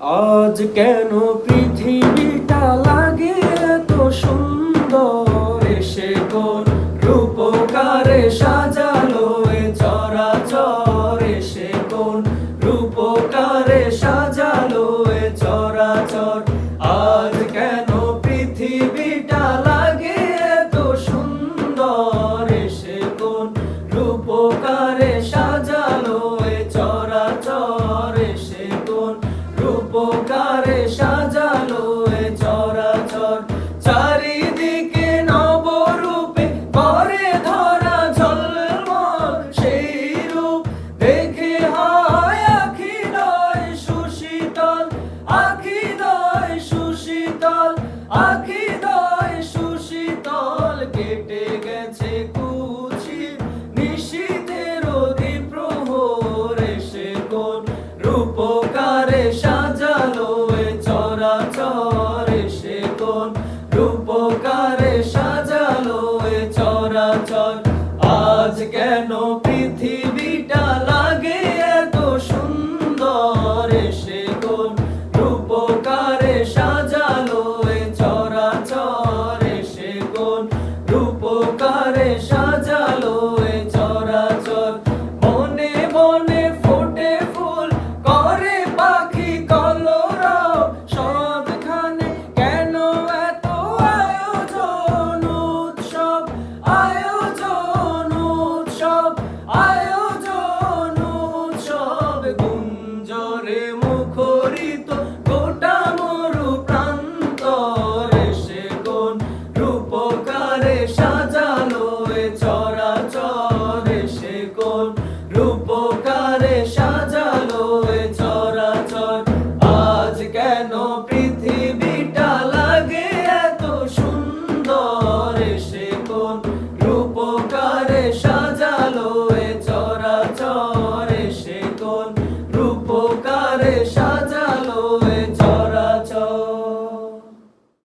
আজ কেন পৃথিবীটা লাগে এত সুন্দর, এসে কোন রূপকারে সাজালো এ চরাচর, এসে কোন রূপকারে সাজালো এ চরাচর। আজ কেন পৃথিবীটা লাগে এত সুন্দর, এসে কোন রূপকারে সাজালো এ চরাচর, এসে কোন রূপকারে সাজালো এ চরাচর। চারিদিকে নবরূপে করে ধরা ঝলমল, সেই রূপ দেখে হয় আখিদয় সুশীতল, আখিদয় সুশীতল, আখিদয় সুশীতল। কেটে গেছে কুৎসিত নিশীথের অধিপ্রহর, এসে কোন রূপকারে সাজালো এ চরাচর, এসে কোন রূপকারে সাজালো এ চরাচর। আজ কেন পৃথিবীটা লাগে এত সুন্দর, এসে কোন রূপকারে সাজালো এ চরাচর, এসে কোন রূপকারে সাজালো এ চরাচর। মনে মনে ফোটে ফুল করে পাখি কলরব, সবখানে কেন এত আয়োজন উৎসব, আয়োজন উৎসব, আয়োজন উৎসব। গুঞ্জরে মুখরিত গোটা মরু প্রান্তর, এসে কোন রূপকারে সাজালো এ চরাচর, এসে কোন রূপকারে সাজালো এ চরাচর। আজ কেন